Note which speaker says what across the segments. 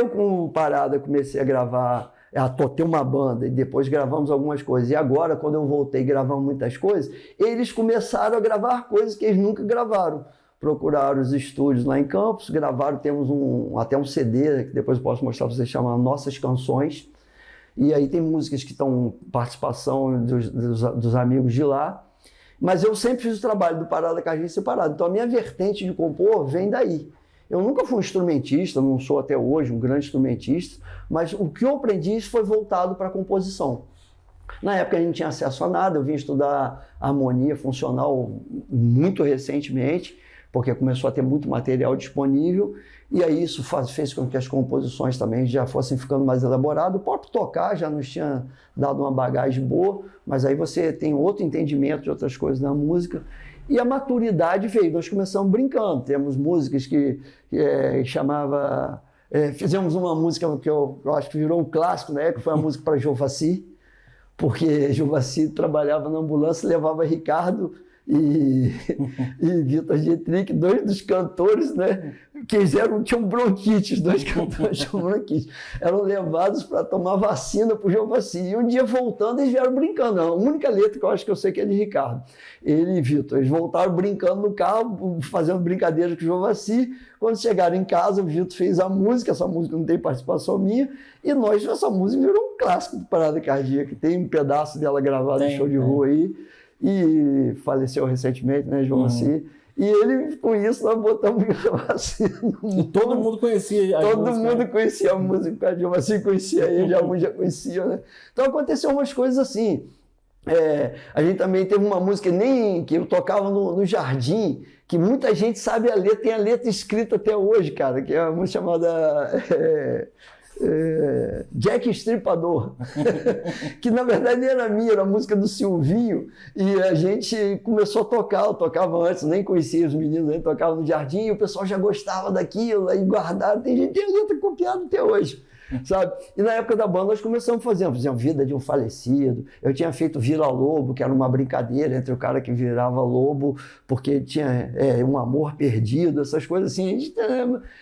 Speaker 1: eu com o Parada comecei a gravar, ter uma banda e depois gravamos algumas coisas. E agora, quando eu voltei gravando muitas coisas, eles começaram a gravar coisas que eles nunca gravaram. Procuraram os estúdios lá em Campos, gravaram, temos até um CD, que depois eu posso mostrar para vocês, chama Nossas Canções. E aí tem músicas que estão participação dos amigos de lá. Mas eu sempre fiz o trabalho do Parada Cardíaca separado. Então a minha vertente de compor vem daí. Eu nunca fui um instrumentista, não sou até hoje um grande instrumentista, mas o que eu aprendi foi voltado para a composição. Na época a gente não tinha acesso a nada, eu vim estudar harmonia funcional muito recentemente, porque começou a ter muito material disponível, e aí isso fez com que as composições também já fossem ficando mais elaboradas. O próprio tocar já nos tinha dado uma bagagem boa, mas aí você tem outro entendimento de outras coisas na música. E a maturidade veio, nós começamos brincando, temos músicas que chamava... fizemos uma música que eu acho que virou um clássico na época, foi uma música para Jovassi, porque Jovassi trabalhava na ambulância, levava Ricardo e Vitor Dietrich, dois dos cantores, né, tinham bronquite, os dois cantores tinham bronquite, eram levados para tomar vacina para o Jovassi. E um dia voltando, eles vieram brincando. A única letra que eu acho que eu sei que é de Ricardo. Ele e Vitor, eles voltaram brincando no carro, fazendo brincadeira com o Jovassi. Quando chegaram em casa, o Vitor fez a música, essa música não tem participação minha, e essa música virou um clássico do Parada Cardíaca. Tem um pedaço dela gravado em show de rua aí, e faleceu recentemente, né, Jovassi? E ele, com isso, nós botamos Jovassi no mundo.
Speaker 2: E todo mundo conhecia a música. Todo
Speaker 1: mundo conhecia a música, Jovassi conhecia ele, alguns já conheciam, né? Então aconteceu umas coisas assim. A gente também teve uma música que eu tocava no jardim, que muita gente sabe a letra, tem a letra escrita até hoje, cara, que é uma música chamada Jack Estripador, que na verdade era minha, era a música do Silvinho, e a gente começou a tocar, eu tocava antes, nem conhecia os meninos, nem tocava no jardim, e o pessoal já gostava daquilo, aí guardaram, tem gente que tem a letra copiada até hoje. Sabe? E na época da banda nós começamos fazendo Vida de um Falecido. Eu tinha feito Vira Lobo, que era uma brincadeira entre o cara que virava lobo porque tinha um amor perdido, essas coisas assim.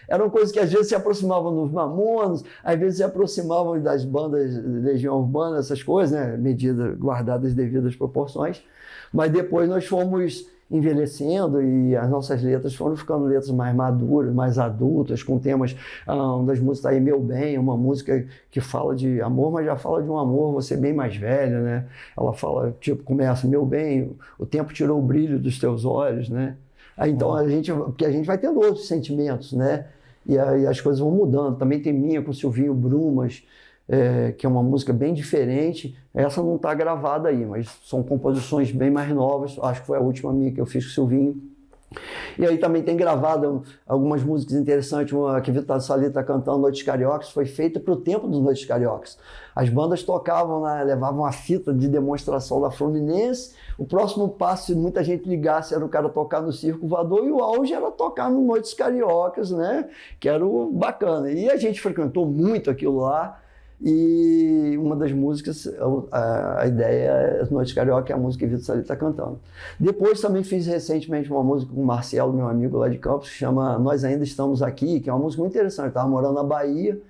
Speaker 1: Eram coisas que às vezes se aproximavam dos Mamonas, às vezes se aproximavam das bandas de Legião Urbana, essas coisas, né? Guardadas as devidas proporções. Mas depois nós fomos envelhecendo e as nossas letras foram ficando letras mais maduras, mais adultas, com temas, uma das músicas aí, Meu Bem, uma música que fala de amor, mas já fala de um amor, você bem mais velho, né? Ela fala, começa, meu bem, o tempo tirou o brilho dos teus olhos, né? Aí, então porque a gente vai tendo outros sentimentos, né? E aí as coisas vão mudando. Também tem minha com o Silvinho Brumas, que é uma música bem diferente. Essa não está gravada aí, mas são composições bem mais novas. Acho que foi a última minha que eu fiz com o Silvinho. E aí também tem gravado algumas músicas interessantes, uma que Vitor Salito está cantando, Noites Cariocas, foi feita para o tempo dos Noites Cariocas. As bandas tocavam, levavam a fita de demonstração da Fluminense, o próximo passo, se muita gente ligasse, era o cara tocar no Circo Voador, e o auge era tocar no Noites Cariocas, né? Que era o bacana. E a gente frequentou muito aquilo lá. E uma das músicas, a ideia é Noite Carioca, que é a música que Vitor Salito está cantando. Depois também fiz recentemente uma música com o Marcelo, meu amigo lá de Campos, que chama Nós Ainda Estamos Aqui, que é uma música muito interessante. Eu estava morando na Bahia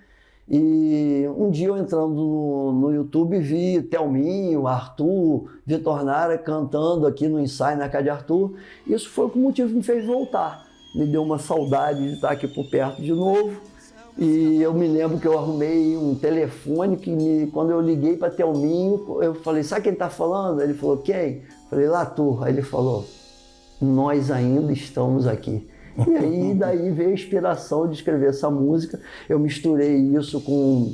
Speaker 1: e um dia eu entrando no YouTube vi Thelminho, Arthur, Vitor Nara cantando aqui no ensaio na casa de Arthur. Isso foi o motivo que me fez voltar. Me deu uma saudade de estar aqui por perto de novo. E eu me lembro que eu arrumei um telefone quando eu liguei para Thelminho, eu falei, sabe quem está falando? Ele falou, quem? Eu falei, Latour. Aí ele falou, nós ainda estamos aqui. E aí daí veio a inspiração de escrever essa música. Eu misturei isso com...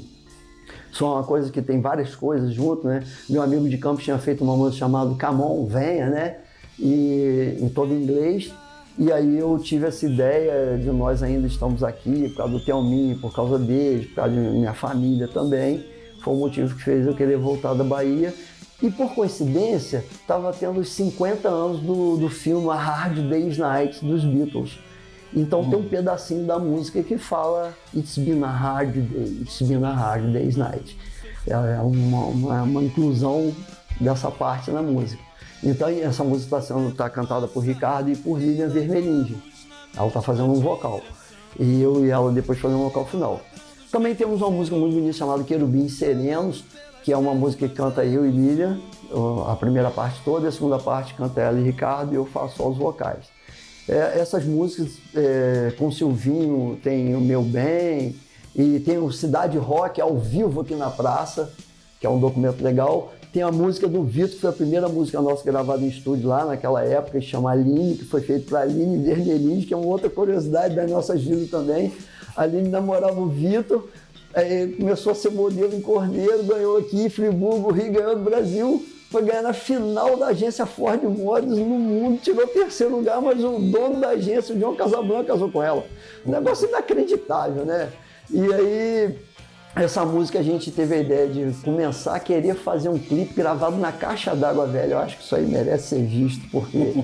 Speaker 1: Só uma coisa que tem várias coisas junto, né? Meu amigo de Campos tinha feito uma música chamada Come On, Venha, né? E em todo inglês. E aí eu tive essa ideia de nós ainda estamos aqui, por causa do Thelminho, por causa deles, por causa de minha família também. Foi o motivo que fez eu querer voltar da Bahia. E por coincidência, estava tendo os 50 anos do filme A Hard Day's Night, dos Beatles. Então tem um pedacinho da música que fala It's been a hard day, it's been a hard day's night. É uma inclusão dessa parte na música. Então essa música está cantada por Ricardo e por Lilian Vermelhinge. Ela está fazendo um vocal. E eu e ela depois fazendo um vocal final. Também temos uma música muito bonita chamada Querubins Serenos, que é uma música que canta eu e Lilian, a primeira parte toda, e a segunda parte canta ela e Ricardo, e eu faço só os vocais. Essas músicas com o Silvinho tem O Meu Bem, e tem o Cidade Rock ao vivo aqui na praça, que é um documento legal. Tem a música do Vitor, que foi a primeira música nossa gravada em estúdio lá naquela época, que se chama Aline, que foi feito para Aline Vermelhinho, que é uma outra curiosidade das nossas vidas também. A Aline namorava o Vitor, começou a ser modelo em Cordeiro, ganhou aqui em Friburgo, Rio, ganhou no Brasil, foi ganhar na final da agência Ford Models no mundo, tirou 3º lugar, mas o dono da agência, o João Casablanca, casou com ela. Um negócio inacreditável, né? E aí, essa música a gente teve a ideia de começar a querer fazer um clipe gravado na caixa d'água velha. Eu acho que isso aí merece ser visto, porque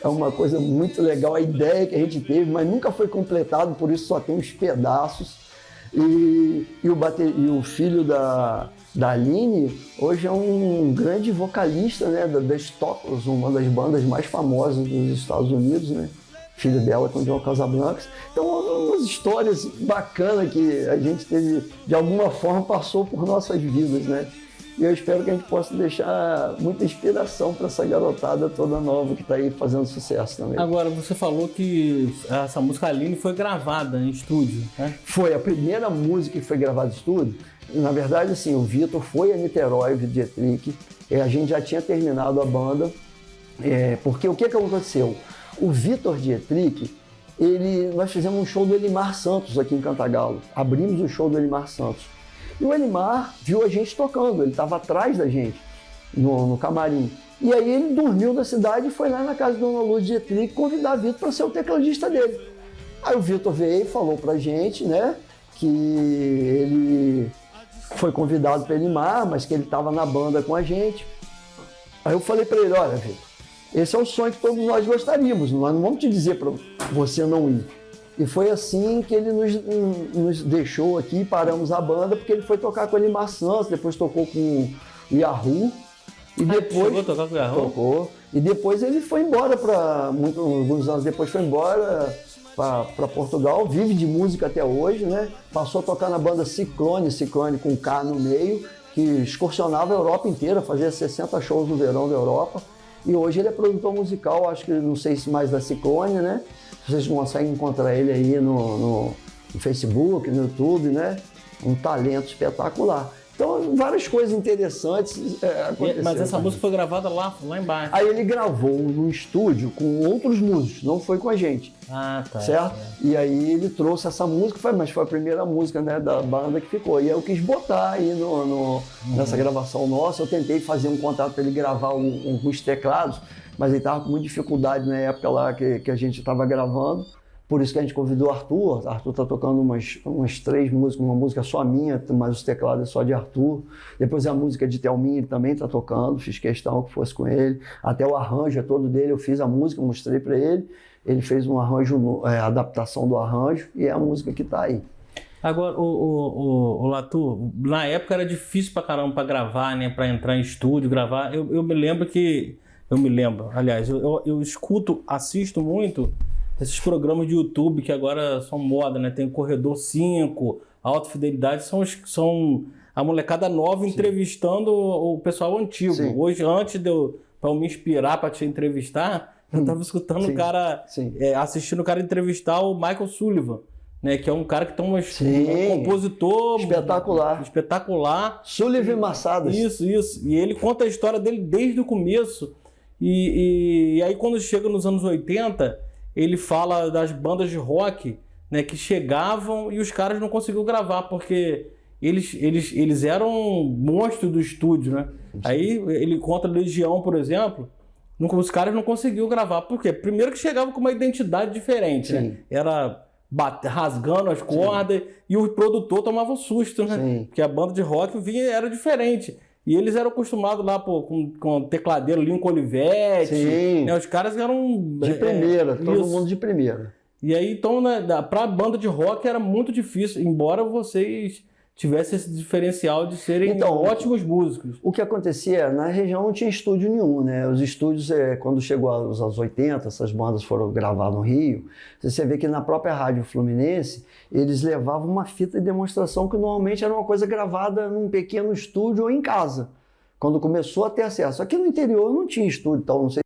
Speaker 1: é uma coisa muito legal, a ideia que a gente teve, mas nunca foi completado, por isso só tem uns pedaços. E o filho da Aline hoje é um grande vocalista, né, da Stockers, uma das bandas mais famosas dos Estados Unidos, né? Filho dela com o João Casablanca. Então, umas histórias bacanas que a gente teve, de alguma forma, passou por nossas vidas, né? E eu espero que a gente possa deixar muita inspiração para essa garotada toda nova que está aí fazendo sucesso também.
Speaker 2: Agora, você falou que essa música Aline foi gravada em estúdio, né?
Speaker 1: Foi a primeira música que foi gravada em estúdio. Na verdade, assim, o Vitor foi a Niterói, o Dietrich, e a gente já tinha terminado a banda, porque o que aconteceu? O Vitor Dietrich, nós fizemos um show do Elimar Santos aqui em Cantagalo, abrimos o show do Elimar Santos. E o Elimar viu a gente tocando, ele estava atrás da gente, no camarim. E aí ele dormiu na cidade e foi lá na casa da Dona Luz Dietrich convidar o Vitor para ser o tecladista dele. Aí o Vitor veio e falou pra gente, né, que ele foi convidado para Elimar, mas que ele estava na banda com a gente. Aí eu falei para ele, olha, Vitor, esse é o sonho que todos nós gostaríamos, nós não vamos te dizer para você não ir. E foi assim que ele nos deixou aqui, paramos a banda, porque ele foi tocar com o Elimar Santos, depois tocou com o Yahoo. E depois
Speaker 2: chegou a tocar com o Yahoo?
Speaker 1: Tocou. E depois ele foi embora, alguns anos depois foi embora para Portugal, vive de música até hoje, né? Passou a tocar na banda Ciclone com K no meio, que excursionava a Europa inteira, fazia 60 shows no verão da Europa. E hoje ele é produtor musical, acho que não sei se mais da Ciclone, né? Vocês conseguem encontrar ele aí no Facebook, no YouTube, né? Um talento espetacular. Então, várias coisas interessantes aconteceram.
Speaker 2: Mas essa música foi gravada lá embaixo.
Speaker 1: Aí ele gravou no estúdio com outros músicos, não foi com a gente.
Speaker 2: Ah, tá.
Speaker 1: Certo? E aí ele trouxe essa música, mas foi a primeira música, né, da banda que ficou. E eu quis botar aí nessa gravação nossa. Eu tentei fazer um contato para ele gravar alguns teclados, mas ele estava com muita dificuldade na época lá que a gente estava gravando. Por isso que a gente convidou o Arthur. Arthur está tocando umas 3 músicas, uma música só minha, mas os teclados é só de Arthur. Depois a música de Thelminha, ele também está tocando, fiz questão que fosse com ele. Até o arranjo é todo dele, eu fiz a música, mostrei para ele. Ele fez um arranjo, adaptação do arranjo, e é a música que está aí.
Speaker 2: Agora, o Latu, na época era difícil pra caramba pra gravar, né? Pra entrar em estúdio, gravar. Eu me lembro que... aliás, eu escuto, assisto muito esses programas de YouTube que agora são moda, né? Tem o Corredor 5, Alta Fidelidade, são a molecada nova entrevistando o pessoal antigo. Sim. Hoje, para eu me inspirar para te entrevistar, eu estava escutando o cara, assistindo o cara entrevistar o Michael Sullivan, né? Que é um cara que tem um compositor espetacular.
Speaker 1: Sullivan Massadas.
Speaker 2: Isso. E ele conta a história dele desde o começo. E aí, quando chega nos anos 80, ele fala das bandas de rock, né, que chegavam e os caras não conseguiam gravar, porque eles eram monstros do estúdio, né? Sim. Aí ele conta Legião, por exemplo, os caras não conseguiam gravar. Por quê? Primeiro que chegavam com uma identidade diferente, né? Era rasgando as cordas, e o produtor tomava um susto, né? Sim. Porque a banda de rock era diferente. E eles eram acostumados lá com tecladeiro Lincoln Olivetti.
Speaker 1: Sim.
Speaker 2: Né? Os caras eram...
Speaker 1: De primeira, todo mundo de primeira.
Speaker 2: E aí, então, né, para a banda de rock era muito difícil, embora vocês tivesse esse diferencial de serem ótimos músicos.
Speaker 1: O que acontecia, na região não tinha estúdio nenhum, né? Os estúdios, quando chegou aos anos 80, essas bandas foram gravar no Rio, você vê que na própria Rádio Fluminense, eles levavam uma fita de demonstração que normalmente era uma coisa gravada num pequeno estúdio ou em casa, quando começou a ter acesso. Aqui no interior não tinha estúdio, então não sei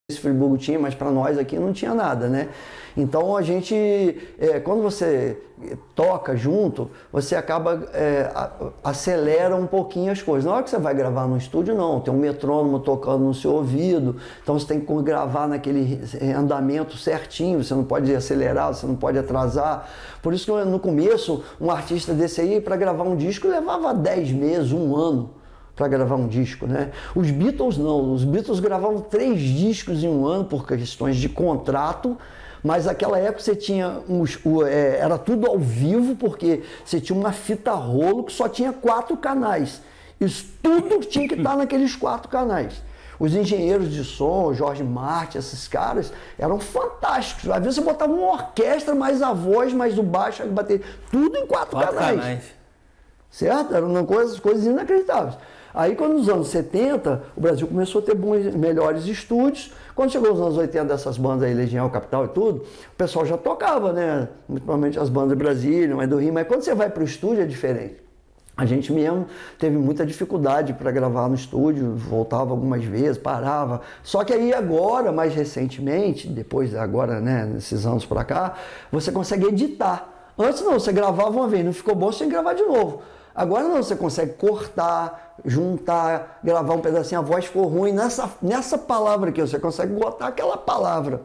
Speaker 1: se Friburgo tinha, mas para nós aqui não tinha nada, né? Então a gente, quando você toca junto, você acaba, acelera um pouquinho as coisas. Na hora que você vai gravar no estúdio, não, tem um metrônomo tocando no seu ouvido, então você tem que gravar naquele andamento certinho, você não pode acelerar, você não pode atrasar. Por isso que no começo, um artista desse aí, para gravar um disco, levava 10 meses, 1 ano. Para gravar um disco, né? Os Beatles não, os Beatles gravavam 3 discos em 1 ano por questões de contrato, mas naquela época você tinha era tudo ao vivo, porque você tinha uma fita rolo que só tinha 4 canais. Isso tudo tinha que estar naqueles 4 canais. Os engenheiros de som, Jorge Martin, esses caras, eram fantásticos. Às vezes você botava uma orquestra, mais a voz, mais o baixo, a bateria, tudo em 4 canais. Certo? Eram coisas inacreditáveis. Aí, quando nos anos 70, o Brasil começou a ter melhores estúdios. Quando chegou nos anos 80, essas bandas aí, Legião, Capital e tudo, o pessoal já tocava, né? Principalmente as bandas de Brasília, mas do Rio. Mas quando você vai para o estúdio é diferente. A gente mesmo teve muita dificuldade para gravar no estúdio, voltava algumas vezes, parava. Só que aí agora, mais recentemente, depois agora, né, nesses anos para cá, você consegue editar. Antes não, você gravava uma vez, não ficou bom, você tem que gravar de novo. Agora não, você consegue cortar, juntar, gravar um pedacinho, a voz ficou ruim. Nessa palavra aqui, você consegue botar aquela palavra,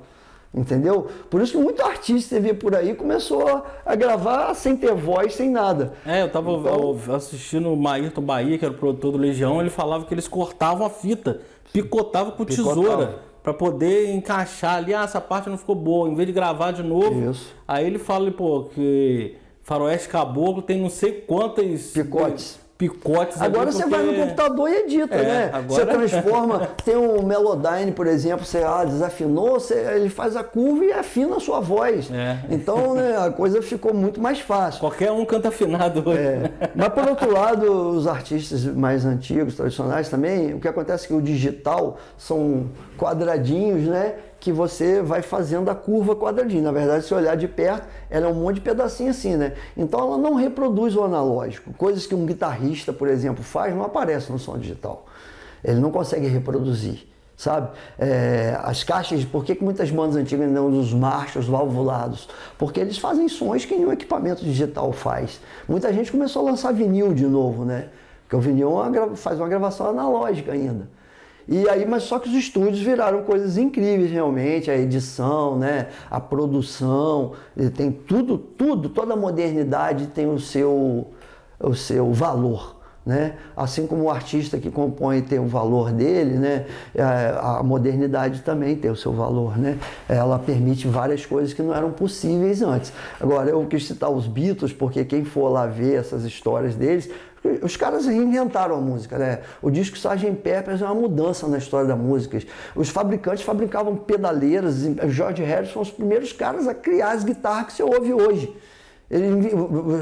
Speaker 1: entendeu? Por isso que muito artista que via por aí começou a gravar sem ter voz, sem nada.
Speaker 2: Eu tava assistindo o Ayrton Bahia, que era o produtor do Legião, ele falava que eles cortavam a fita, picotavam com tesoura, para poder encaixar ali, essa parte não ficou boa, em vez de gravar de novo. Isso. Aí ele fala, que Faroeste Caboclo tem não sei quantos picotes.
Speaker 1: Agora você vai no computador e edita, né? Você transforma, tem um Melodyne, por exemplo, você desafinou, ele faz a curva e afina a sua voz. Então, né, a coisa ficou muito mais fácil.
Speaker 2: Qualquer um canta afinado hoje.
Speaker 1: Mas por outro lado, os artistas mais antigos, tradicionais também, o que acontece é que o digital são quadradinhos, né? Que você vai fazendo a curva quadradinha. Na verdade, se olhar de perto, ela é um monte de pedacinho assim, né? Então ela não reproduz o analógico. Coisas que um guitarrista, por exemplo, faz, não aparecem no som digital. Ele não consegue reproduzir, sabe? As caixas, por que muitas bandas antigas ainda usam os Marshalls valvulados? Porque eles fazem sons que nenhum equipamento digital faz. Muita gente começou a lançar vinil de novo, né? Porque o vinil faz uma gravação analógica ainda. E aí, mas só que os estúdios viraram coisas incríveis realmente, a edição, né, a produção, tem tudo, toda a modernidade tem o seu valor, né? Assim como o artista que compõe tem o valor dele, né, a modernidade também tem o seu valor, né? Ela permite várias coisas que não eram possíveis antes. Agora, eu quis citar os Beatles, porque quem for lá ver essas histórias deles, os caras reinventaram a música, né? O disco Sgt. Pepper é uma mudança na história da música. Os fabricantes fabricavam pedaleiras, George Harrison foi um dos primeiros caras a criar as guitarras que você ouve hoje.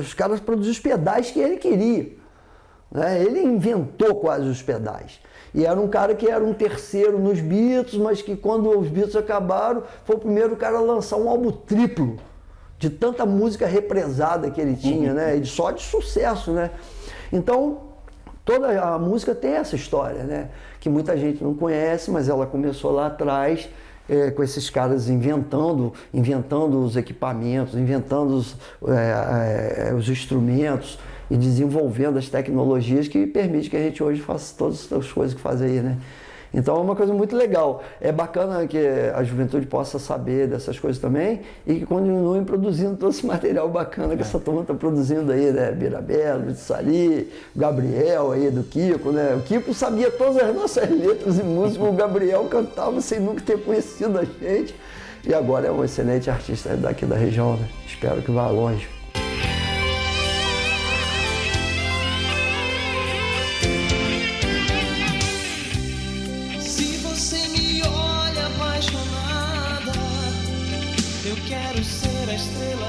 Speaker 1: Os caras produziam os pedais que ele queria, né? Ele inventou quase os pedais. E era um cara que era um terceiro nos Beatles, mas que quando os Beatles acabaram, foi o primeiro cara a lançar um álbum triplo, de tanta música represada que ele tinha, né? E só de sucesso, né? Então, toda a música tem essa história, né? Que muita gente não conhece, mas ela começou lá atrás, com esses caras inventando os equipamentos, inventando os instrumentos e desenvolvendo as tecnologias que permitem que a gente hoje faça todas as coisas que faz aí, né? Então é uma coisa muito legal. É bacana que a juventude possa saber dessas coisas também e que continuem produzindo todo esse material bacana que essa turma está produzindo aí, né? Birabelo, Sali, Gabriel aí do Kiko, né? O Kiko sabia todas as nossas letras e músicas, o Gabriel cantava sem nunca ter conhecido a gente e agora é um excelente artista daqui da região, né? Espero que vá longe.
Speaker 3: Eu quero ser a estrela